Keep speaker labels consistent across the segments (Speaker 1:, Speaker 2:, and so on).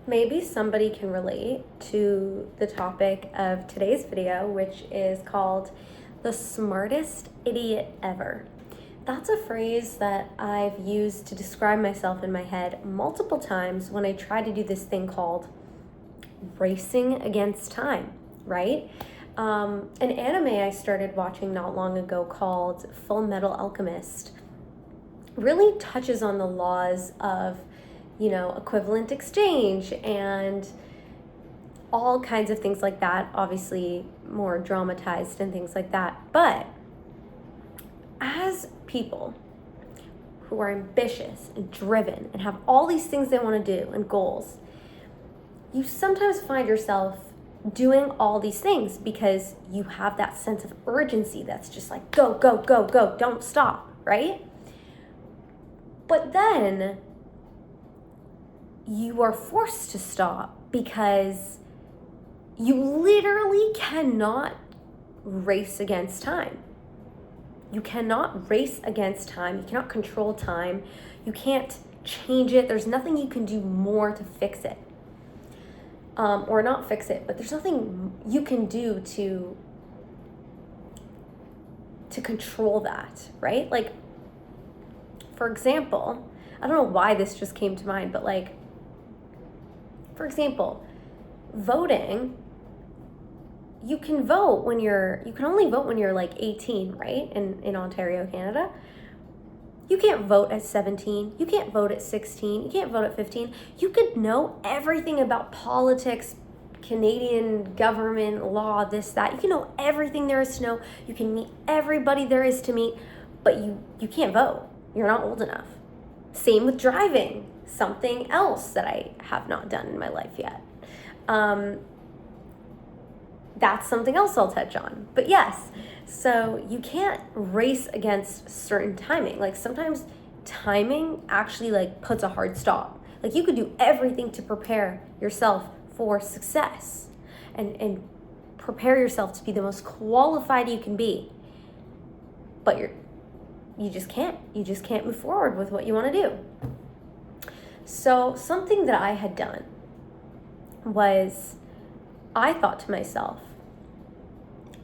Speaker 1: Maybe somebody can relate to the topic of today's video, which is called the smartest idiot ever. That's a phrase that I've used to describe myself in my head multiple times when I try to do this thing called racing against time, right? An anime I started watching not long ago called Full Metal Alchemist really touches on the laws of equivalent exchange and all kinds of things like that, obviously more dramatized and things like that. But as people who are ambitious and driven and have all these things they want to do and goals, you sometimes find yourself doing all these things because you have that sense of urgency that's just like, go, go, go, go, don't stop, right? But then you are forced to stop because you literally cannot race against time. You cannot race against time. You cannot control time. You can't change it. There's nothing you can do more to fix it. Or not fix it, but there's nothing you can do to control that, right? Like, for example, I don't know why this just came to mind, but for example, voting, you can only vote when you're like 18, right? In Ontario, Canada. You can't vote at 17. You can't vote at 16. You can't vote at 15. You could know everything about politics, Canadian government, law, this, that. You can know everything there is to know. You can meet everybody there is to meet, but you can't vote. You're not old enough. Same with driving. Something else that I have not done in my life yet. That's something else I'll touch on. But yes, so you can't race against certain timing. Like sometimes timing actually puts a hard stop. Like you could do everything to prepare yourself for success and prepare yourself to be the most qualified you can be. But you just can't move forward with what you want to do. So something that I had done was I thought to myself,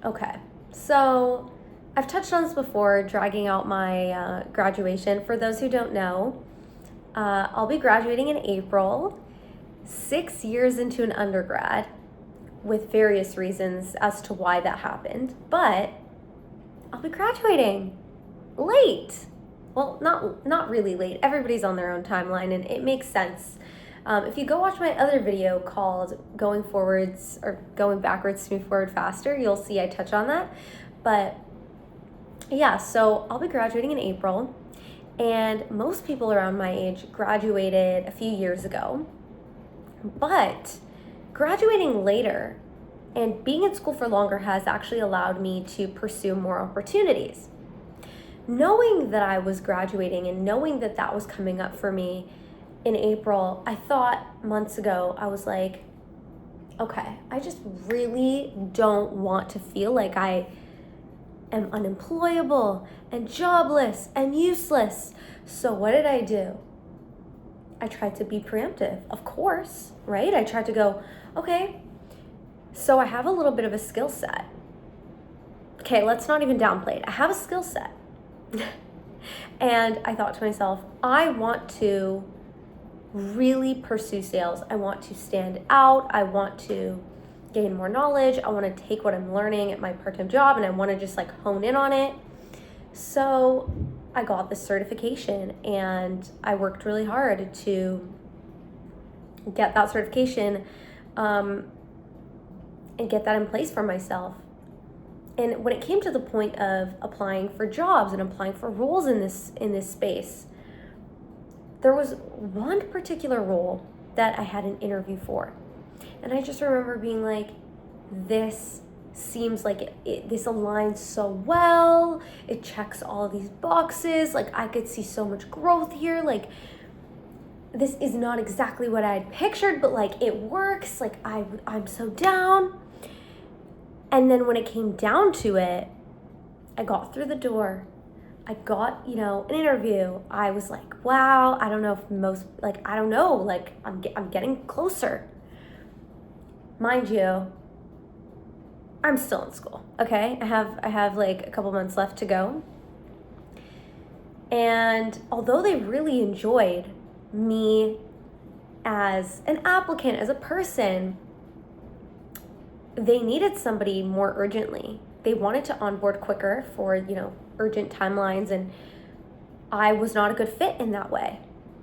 Speaker 1: okay, so I've touched on this before, dragging out my graduation. For those who don't know, I'll be graduating in April, 6 years into an undergrad, with various reasons as to why that happened, but I'll be graduating late. Well, not really late. Everybody's on their own timeline, and it makes sense. If you go watch my other video called Going Forwards or Going Backwards to Move Forward Faster, you'll see I touch on that. But yeah, so I'll be graduating in April, and most people around my age graduated a few years ago. But graduating later and being in school for longer has actually allowed me to pursue more opportunities. Knowing that I was graduating and knowing that that was coming up for me in April, I thought months ago, I was like, okay, I just really don't want to feel like I am unemployable and jobless and useless. So what did I do? I tried to be preemptive, of course, right? I tried to go, okay, so I have a little bit of a skill set. Okay, let's not even downplay it. I have a skill set. And I thought to myself, I want to really pursue sales. I want to stand out. I want to gain more knowledge. I want to take what I'm learning at my part-time job and I want to just hone in on it. So I got this certification and I worked really hard to get that certification and get that in place for myself. And when it came to the point of applying for jobs and applying for roles in this space, there was one particular role that I had an interview for. And I just remember being like, this seems like this aligns so well. It checks all of these boxes. I could see so much growth here. This is not exactly what I had pictured, but it works. I'm so down. And then when it came down to it, I got through the door. I got, an interview. I was like, wow, I don't know if I don't know, like I'm getting closer. Mind you, I'm still in school, okay? I have like a couple months left to go. And although they really enjoyed me as an applicant, as a person, they needed somebody more urgently. They wanted to onboard quicker for, urgent timelines, and I was not a good fit in that way.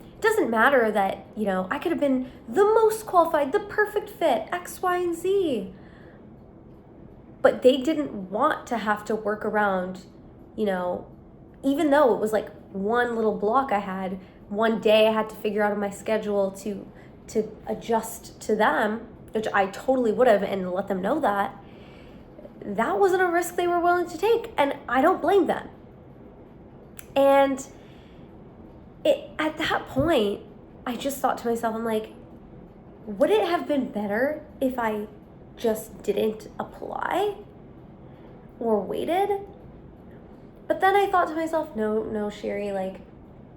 Speaker 1: It doesn't matter that, I could have been the most qualified, the perfect fit, X, Y, and Z. But they didn't want to have to work around, even though it was like one little block I had, one day I had to figure out on my schedule to adjust to them, which I totally would have, and let them know that wasn't a risk they were willing to take, and I don't blame them. And at that point, I just thought to myself, I'm like, would it have been better if I just didn't apply or waited? But then I thought to myself, no, Sherry, like,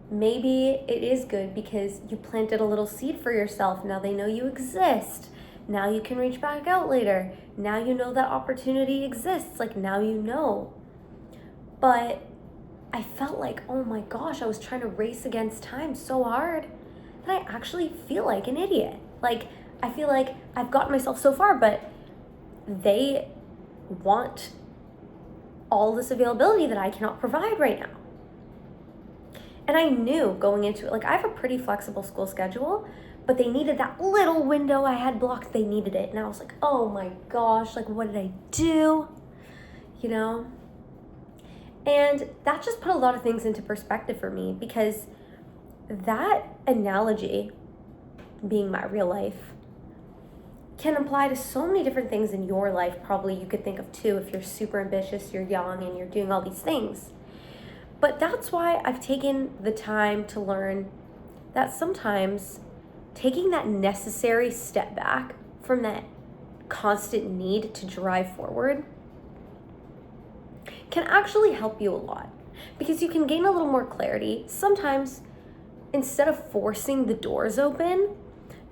Speaker 1: maybe it is good because you planted a little seed for yourself. Now they know you exist. Now you can reach back out later. Now you know that opportunity exists. Like, now you know. But I felt like, oh my gosh, I was trying to race against time so hard that I actually feel like an idiot. Like, I feel like I've gotten myself so far, but they want all this availability that I cannot provide right now. And I knew going into it, like, I have a pretty flexible school schedule, but they needed that little window I had blocked. They needed it. And I was like, oh my gosh, like, what did I do? And that just put a lot of things into perspective for me, because that analogy, being my real life, can apply to so many different things in your life. Probably you could think of too, if you're super ambitious, you're young, and you're doing all these things. But that's why I've taken the time to learn that sometimes taking that necessary step back from that constant need to drive forward can actually help you a lot, because you can gain a little more clarity. Sometimes, instead of forcing the doors open,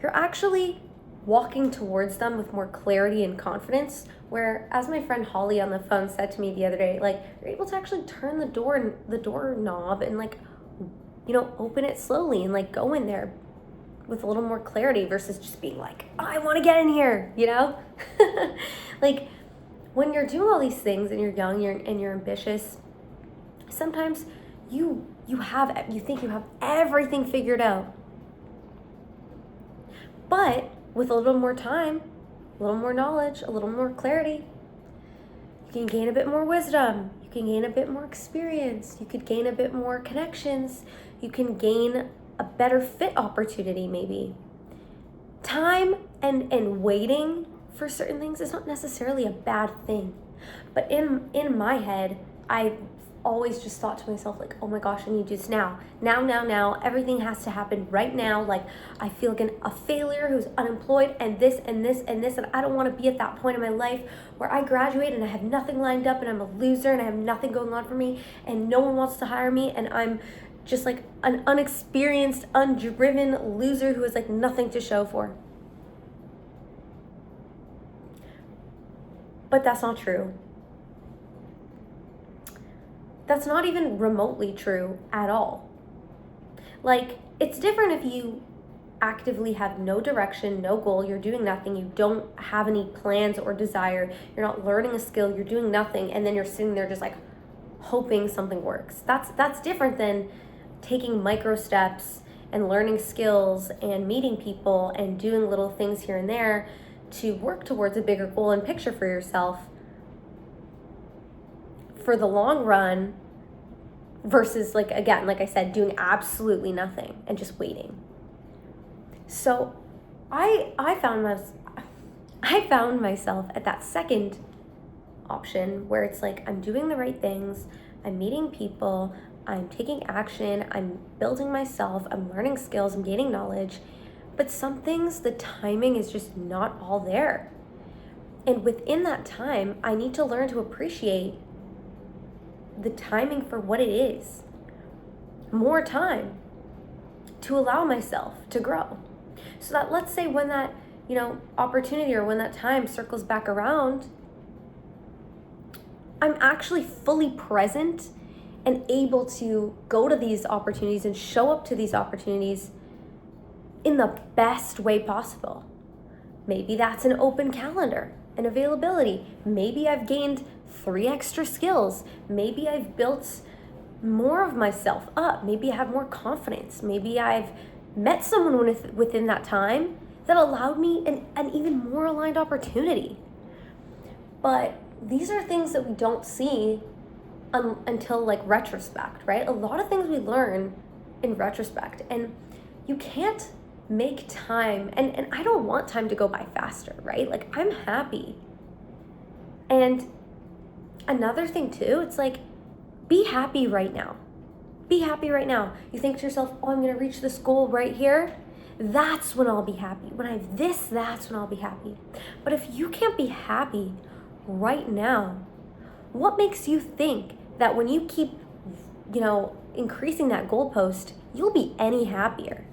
Speaker 1: you're actually walking towards them with more clarity and confidence, where, as my friend Holly on the phone said to me the other day, like, you're able to actually turn the door knob and, like, open it slowly and, like, go in there with a little more clarity versus just being like, oh, I want to get in here, Like, when you're doing all these things and you're young and you're ambitious, sometimes you think you have everything figured out. But with a little more time, a little more knowledge, a little more clarity, you can gain a bit more wisdom. You can gain a bit more experience. You could gain a bit more connections. You can gain a better fit opportunity, maybe. Time and waiting for certain things is not necessarily a bad thing. But in my head, I always just thought to myself, like, oh my gosh, I need to do this now. Now. Everything has to happen right now. Like, I feel like a failure who's unemployed, and this and this and this, and I don't want to be at that point in my life where I graduate and I have nothing lined up and I'm a loser and I have nothing going on for me and no one wants to hire me and I'm just like an unexperienced, undriven loser who has like nothing to show for. But that's not true. That's not even remotely true at all. Like, it's different if you actively have no direction, no goal, you're doing nothing, you don't have any plans or desire, you're not learning a skill, you're doing nothing, and then you're sitting there just like hoping something works. That's different than taking micro steps and learning skills and meeting people and doing little things here and there to work towards a bigger goal and picture for yourself for the long run, versus, like, again, like I said, doing absolutely nothing and just waiting. So I found myself at that second option where it's like, I'm doing the right things, I'm meeting people, I'm taking action, I'm building myself, I'm learning skills, I'm gaining knowledge, but some things, the timing is just not all there. And within that time, I need to learn to appreciate the timing for what it is. More time to allow myself to grow. So that, let's say when that, opportunity or when that time circles back around, I'm actually fully present and able to go to these opportunities and show up to these opportunities in the best way possible. Maybe that's an open calendar, an availability. Maybe I've gained 3 extra skills. Maybe I've built more of myself up. Maybe I have more confidence. Maybe I've met someone within that time that allowed me an even more aligned opportunity. But these are things that we don't see until like retrospect, right? A lot of things we learn in retrospect, and you can't make time, and I don't want time to go by faster, right? Like, I'm happy. And another thing too, it's like, be happy right now. Be happy right now. You think to yourself, oh, I'm gonna reach this goal right here. That's when I'll be happy. When I have this, that's when I'll be happy. But if you can't be happy right now, what makes you think that when you keep, increasing that goalpost, you'll be any happier?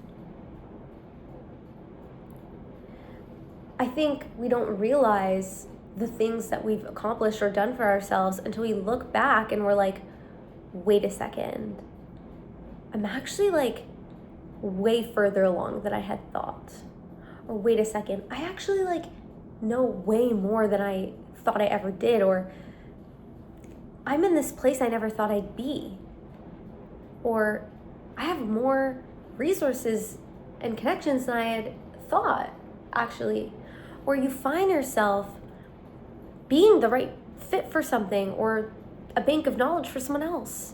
Speaker 1: I think we don't realize the things that we've accomplished or done for ourselves until we look back and we're like, wait a second, I'm actually like way further along than I had thought. Or wait a second, I actually like know way more than I thought I ever did. Or I'm in this place I never thought I'd be. Or I have more resources and connections than I had thought, actually. Or you find yourself being the right fit for something, or a bank of knowledge for someone else.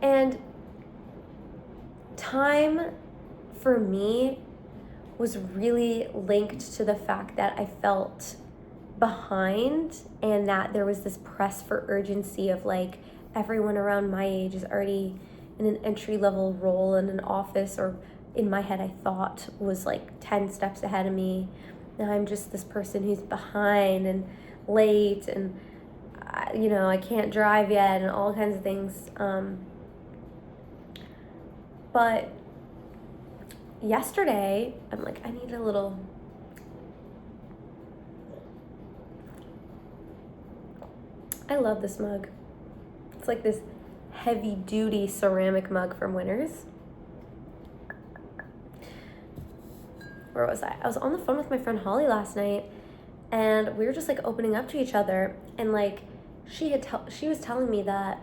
Speaker 1: And time for me was really linked to the fact that I felt behind, and that there was this press for urgency of like, everyone around my age is already in an entry-level role in an office, or in my head I thought was like 10 steps ahead of me. Now I'm just this person who's behind and late, and I can't drive yet, and all kinds of things. But yesterday, I'm like, I need a little... I love this mug. It's like this heavy-duty ceramic mug from Winners. Where was I? I was on the phone with my friend Holly last night, and we were just like opening up to each other, and like she was telling me that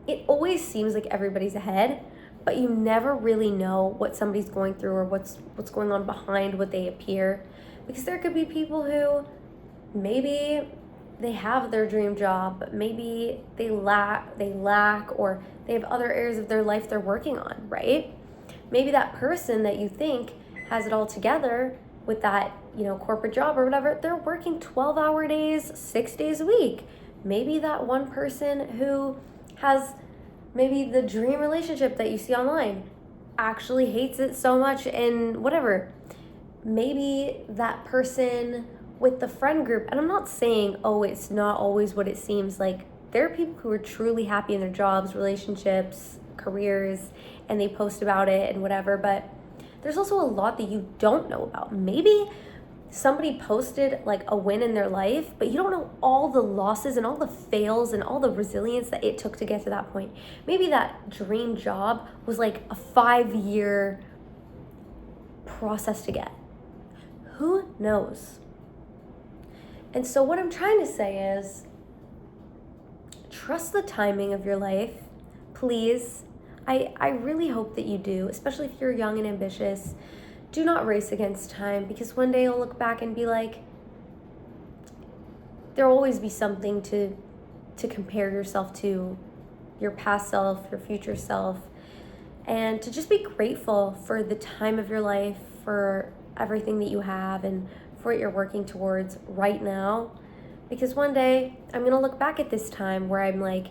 Speaker 1: it always seems like everybody's ahead, but you never really know what somebody's going through, or what's going on behind what they appear. Because there could be people who maybe they have their dream job, but maybe they lack, or they have other areas of their life they're working on, right? Maybe that person that you think has it all together with that, corporate job or whatever, they're working 12-hour days, 6 days a week. Maybe that one person who has maybe the dream relationship that you see online actually hates it so much, and whatever. Maybe that person with the friend group, and I'm not saying, oh, it's not always what it seems like. There are people who are truly happy in their jobs, relationships, careers, and they post about it and whatever, but there's also a lot that you don't know about. Maybe somebody posted like a win in their life, but you don't know all the losses and all the fails and all the resilience that it took to get to that point. Maybe that dream job was like a 5-year process to get. Who knows? And so what I'm trying to say is, trust the timing of your life, please. I really hope that you do, especially if you're young and ambitious. Do not race against time, because one day you'll look back and be like, there'll always be something to compare yourself to, your past self, your future self, and to just be grateful for the time of your life, for everything that you have, and for what you're working towards right now. Because one day I'm gonna look back at this time where I'm like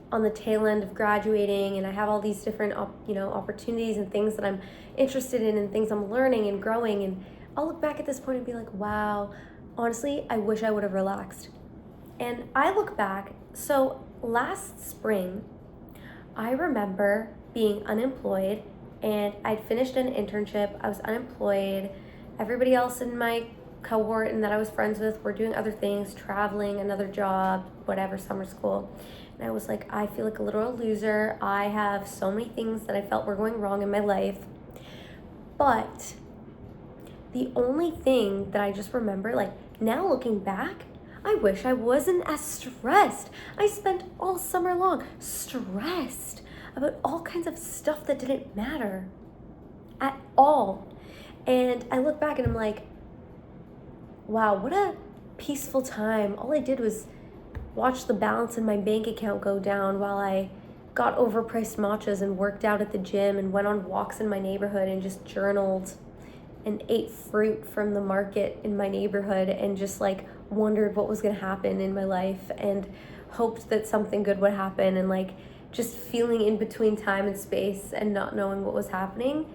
Speaker 1: on the tail end of graduating, and I have all these different opportunities and things that I'm interested in and things I'm learning and growing, and I'll look back at this point and be like, wow, honestly, I wish I would have relaxed. And I look back, so last spring, I remember being unemployed and I'd finished an internship. I was unemployed. Everybody else in my cohort and that I was friends with were doing other things, traveling, another job, whatever, summer school. And I was like, I feel like a literal loser. I have so many things that I felt were going wrong in my life. But the only thing that I just remember, like now looking back, I wish I wasn't as stressed. I spent all summer long stressed about all kinds of stuff that didn't matter at all. And I look back and I'm like, wow, what a peaceful time. All I did was watch the balance in my bank account go down while I got overpriced matchas and worked out at the gym and went on walks in my neighborhood and just journaled and ate fruit from the market in my neighborhood and just like wondered what was going to happen in my life and hoped that something good would happen, and like just feeling in between time and space and not knowing what was happening.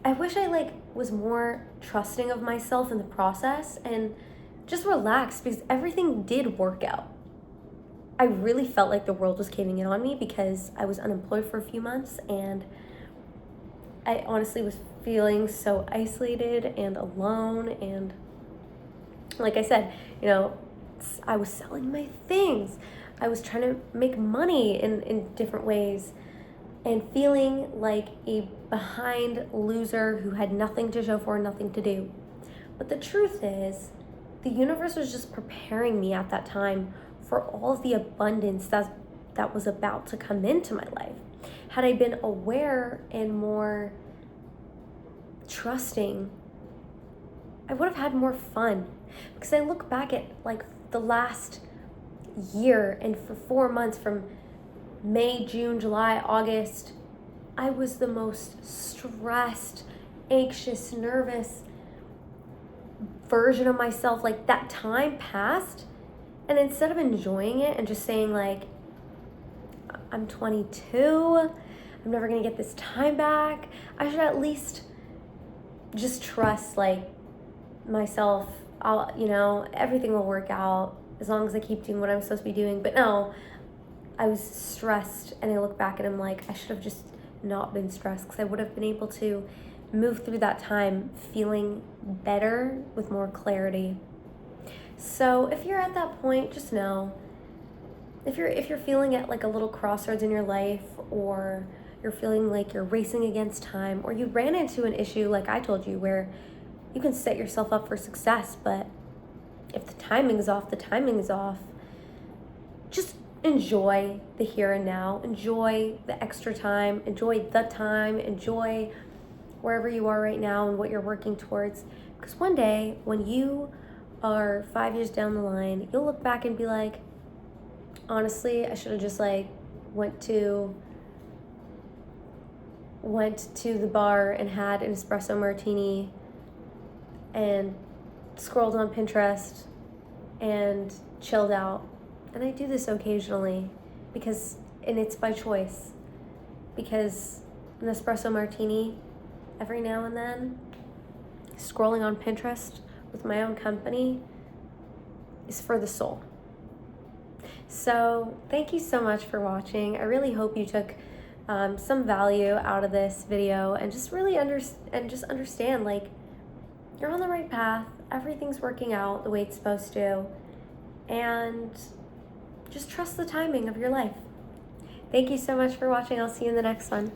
Speaker 1: I wish I like was more trusting of myself in the process and just relaxed, because everything did work out. I really felt like the world was caving in on me because I was unemployed for a few months and I honestly was feeling so isolated and alone. And like I said, I was selling my things. I was trying to make money in different ways and feeling like a behind loser who had nothing to show for, nothing to do. But the truth is, the universe was just preparing me at that time for all of the abundance that was about to come into my life. Had I been aware and more trusting, I would have had more fun. Because I look back at like the last year, and for 4 months, from May, June, July, August, I was the most stressed, anxious, nervous version of myself. Like that time passed, and instead of enjoying it and just saying like, I'm 22, I'm never gonna get this time back, I should at least just trust like myself. Everything will work out as long as I keep doing what I'm supposed to be doing. But no, I was stressed, and I look back and I'm like, I should have just not been stressed, because I would have been able to move through that time feeling better with more clarity. So if you're at that point, just know, if you're feeling at like a little crossroads in your life, or you're feeling like you're racing against time, or you ran into an issue like I told you where you can set yourself up for success, but if the timing is off, the timing is off. Just enjoy the here and now. Enjoy the extra time. Enjoy the time. Enjoy wherever you are right now and what you're working towards. Because one day, when you are 5 years down the line, you'll look back and be like, honestly, I should have just like went to the bar and had an espresso martini and scrolled on Pinterest and chilled out. And I do this occasionally and it's by choice, because an espresso martini every now and then, scrolling on Pinterest with my own company, is for the soul. So thank you so much for watching. I really hope you took some value out of this video and just really understand like you're on the right path. Everything's working out the way it's supposed to, and just trust the timing of your life. Thank you so much for watching. I'll see you in the next one.